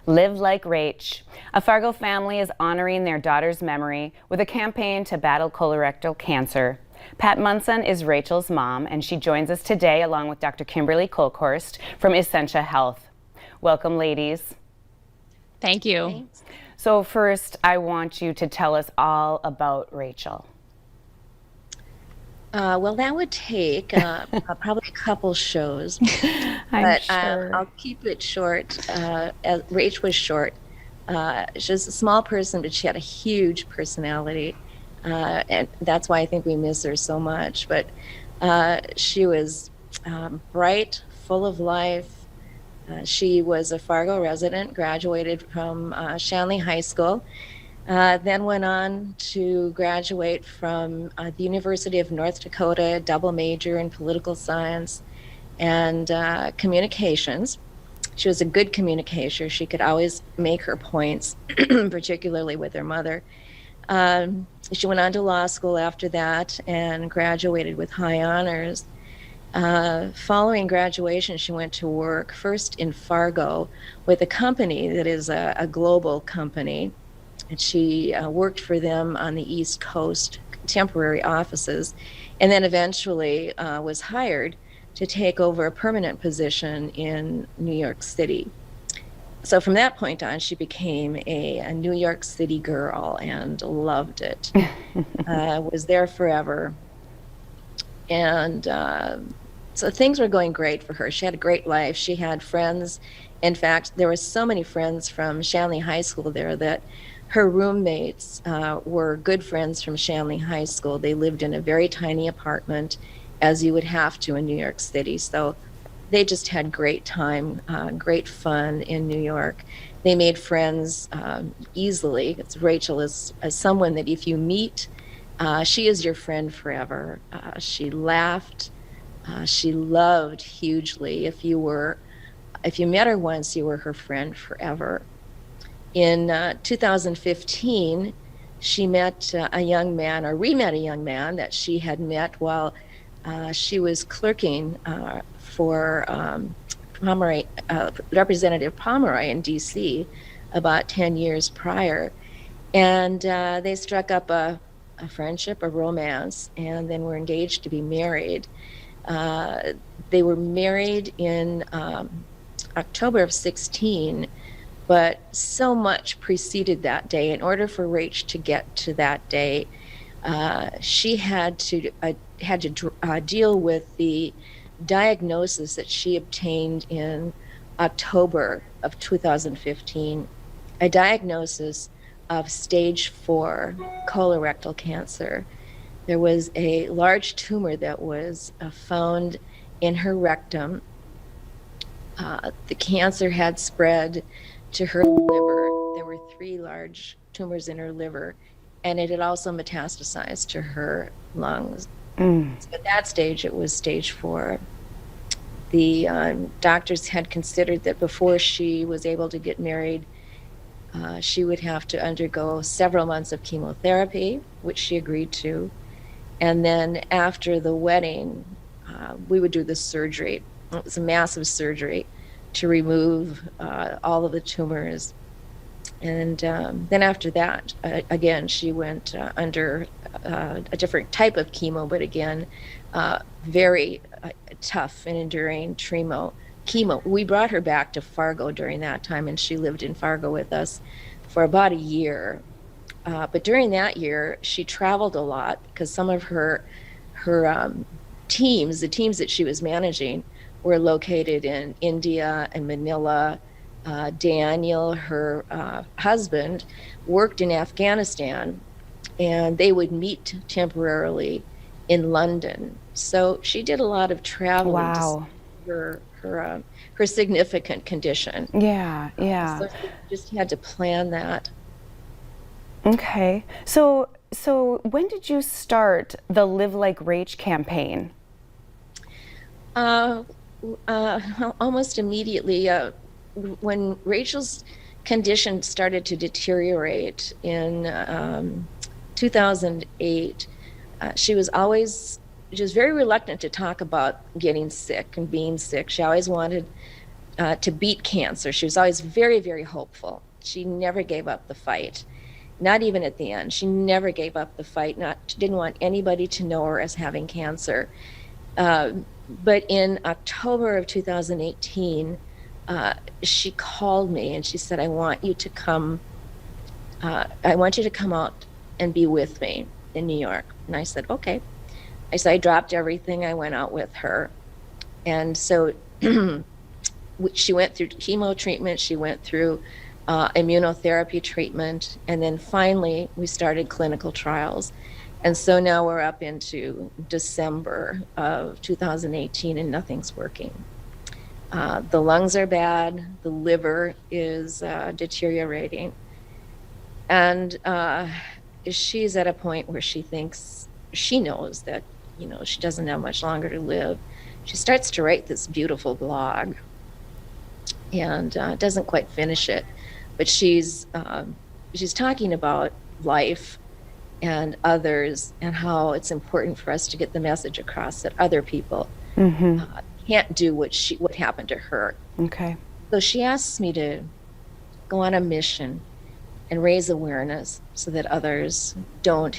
Live Like Rach. A Fargo family is honoring their daughter's memory with a campaign to battle colorectal cancer. Pat Munson is Rachel's mom, and she joins us today along with Dr. Kimberly Kolkhorst from Essentia Health. Welcome, ladies. Thank you. Thanks. So first, I want you to tell us all about Rachel. Well, that would take probably a couple shows, I'm but sure. I'll keep it short. Rach was short. She was a small person, but she had a huge personality, and that's why I think we miss her so much. But she was bright, full of life. She was a Fargo resident, graduated from Shanley High School. Then went on to graduate from the University of North Dakota, double major in political science and communications. She was a good communicator. She could always make her points, particularly with her mother. She went on to law school after that and graduated with high honors. Following graduation, she went to work first in Fargo with a company that is a global company. And she worked for them on the East Coast, temporary offices, and then eventually was hired to take over a permanent position in New York City. So from that point on, she became a New York City girl and loved it. Was there forever. And so things were going great for her. She had a great life. She had friends. In fact, there were so many friends from Shanley High School there that her roommates were good friends from Shanley High School. They lived in a very tiny apartment, as you would have to in New York City. So they just had great time, great fun in New York. They made friends easily. Rachel is someone that if you meet, she is your friend forever. She laughed. She loved hugely. If you met her once, you were her friend forever. In 2015, she met a young man, or we met a young man that she had met while she was clerking for Representative Pomeroy in D.C. about 10 years prior. And they struck up a friendship, a romance, and then were engaged to be married. They were married in October of 16, but so much preceded that day. In order for Rach to get to that day, she had to deal with the diagnosis that she obtained in October of 2015, a diagnosis of stage 4 colorectal cancer. There was a large tumor that was found in her rectum. The cancer had spread to her liver. There were 3 large tumors in her liver, and it had also metastasized to her lungs. So at that stage, it was stage 4. The doctors had considered that before she was able to get married, she would have to undergo several months of chemotherapy, which she agreed to. And then after the wedding, we would do the surgery. It was a massive surgery to remove all of the tumors. And then after that, again, she went under a different type of chemo, but again, very tough and enduring chemo. We brought her back to Fargo during that time, and she lived in Fargo with us for about a year. But during that year, she traveled a lot because some of her teams, the teams that she was managing, were located in India and Manila. Daniel, her husband, worked in Afghanistan, and they would meet temporarily in London. So she did a lot of traveling. Wow. To her significant condition. Yeah. So she just had to plan that. Okay. So when did you start the Live Like Rach campaign? Almost immediately. When Rachel's condition started to deteriorate in 2008, she was very reluctant to talk about getting sick and being sick. She always wanted to beat cancer. She was always very, very hopeful. She never gave up the fight, not even at the end. She never gave up the fight. She didn't want anybody to know her as having cancer. But in October of 2018, she called me and she said, I want you to come out and be with me in New York. And I said, okay. I dropped everything. I went out with her. And so she went through chemo treatment. She went through immunotherapy treatment. And then finally, we started clinical trials. And so now we're up into December of 2018 and nothing's working. The lungs are bad. The liver is deteriorating. And she's at a point where she knows that, she doesn't have much longer to live. She starts to write this beautiful blog and doesn't quite finish it. But she's talking about life and others and how it's important for us to get the message across that other people can't do what happened to her. Okay. So she asks me to go on a mission and raise awareness so that others don't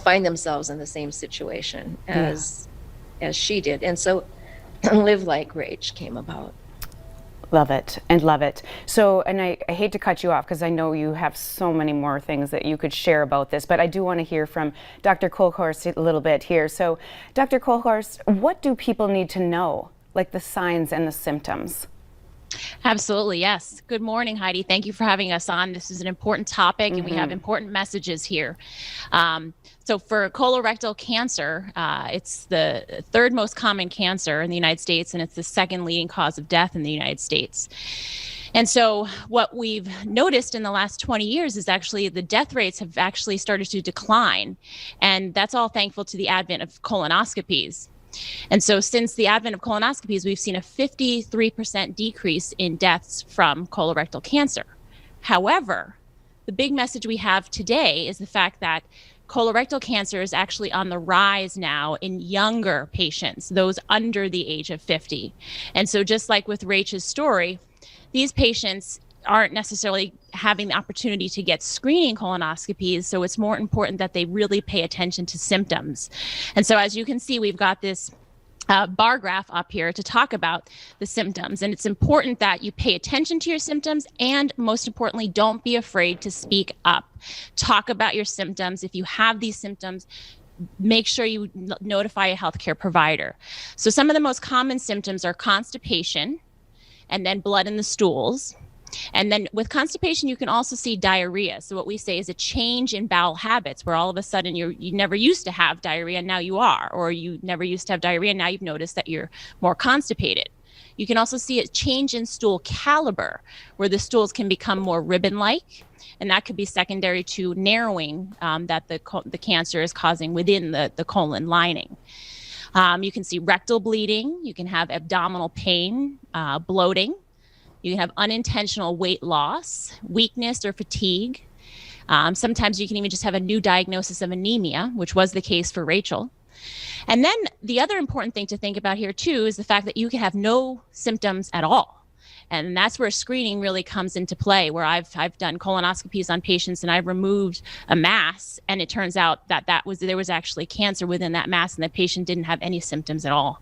find themselves in the same situation as she did. And so Live Like Rach came about. Love it and love it. So, and I hate to cut you off because I know you have so many more things that you could share about this, but I do want to hear from Dr. Kohlhorst a little bit here. So, Dr. Kohlhorst, what do people need to know, like the signs and the symptoms? Absolutely, yes. Good morning, Heidi. Thank you for having us on. This is an important topic, and we have important messages here. So for colorectal cancer, it's the third most common cancer in the United States, and it's the second leading cause of death in the United States. And so what we've noticed in the last 20 years is actually the death rates have actually started to decline. And that's all thankful to the advent of colonoscopies. And so since the advent of colonoscopies, we've seen a 53% decrease in deaths from colorectal cancer. However, the big message we have today is the fact that colorectal cancer is actually on the rise now in younger patients, those under the age of 50. And so just like with Rach's story, these patients aren't necessarily having the opportunity to get screening colonoscopies, so it's more important that they really pay attention to symptoms. And so as you can see, we've got this bar graph up here to talk about the symptoms, and it's important that you pay attention to your symptoms, and most importantly, don't be afraid to speak up. Talk about your symptoms. If you have these symptoms, make sure you notify a healthcare provider. So some of the most common symptoms are constipation, and then blood in the stools. And then with constipation, you can also see diarrhea. So what we say is a change in bowel habits, where all of a sudden you never used to have diarrhea, and now you are, or you never used to have diarrhea, and now you've noticed that you're more constipated. You can also see a change in stool caliber, where the stools can become more ribbon-like, and that could be secondary to narrowing that the cancer is causing within the colon lining. You can see rectal bleeding. You can have abdominal pain, bloating. You can have unintentional weight loss, weakness or fatigue. Sometimes you can even just have a new diagnosis of anemia, which was the case for Rachel. And then the other important thing to think about here too is the fact that you can have no symptoms at all. And that's where screening really comes into play, where I've done colonoscopies on patients and I've removed a mass, and it turns out that there was actually cancer within that mass, and the patient didn't have any symptoms at all.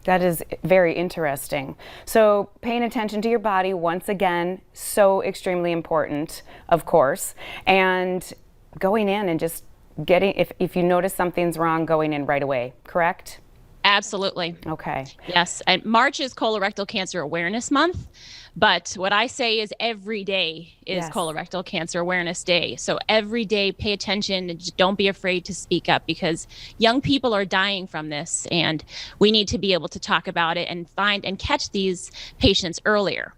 That is very interesting. So paying attention to your body, once again, so extremely important, of course, and going in and just getting, if you notice something's wrong, going in right away, correct? Absolutely. Okay. Yes, and March is Colorectal Cancer Awareness Month, but what I say is every day is Colorectal Cancer Awareness Day. So every day, pay attention and just don't be afraid to speak up, because young people are dying from this, and we need to be able to talk about it and find and catch these patients earlier.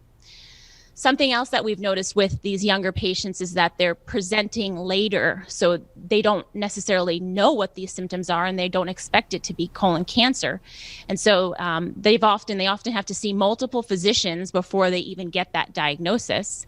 Something else that we've noticed with these younger patients is that they're presenting later, so they don't necessarily know what these symptoms are, and they don't expect it to be colon cancer. And so they often have to see multiple physicians before they even get that diagnosis.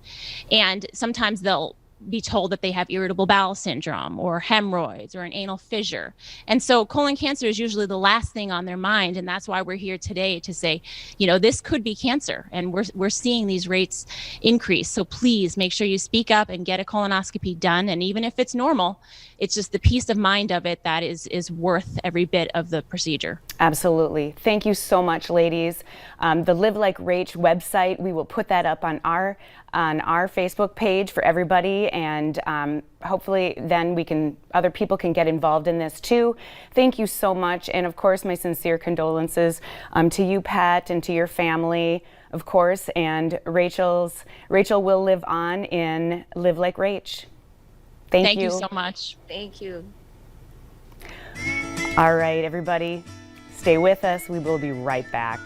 And sometimes they'll be told that they have irritable bowel syndrome or hemorrhoids or an anal fissure. And so colon cancer is usually the last thing on their mind. And that's why we're here today to say, this could be cancer. And we're seeing these rates increase. So please make sure you speak up and get a colonoscopy done. And even if it's normal, it's just the peace of mind of it that is worth every bit of the procedure. Absolutely. Thank you so much, ladies. The Live Like Rach website, we will put that up on our Facebook page for everybody, and hopefully then other people can get involved in this too. Thank you so much, and of course my sincere condolences to you, Pat, and to your family, of course, and Rachel will live on in Live Like Rach. Thank you so much. Thank you. All right, everybody, stay with us. We will be right back.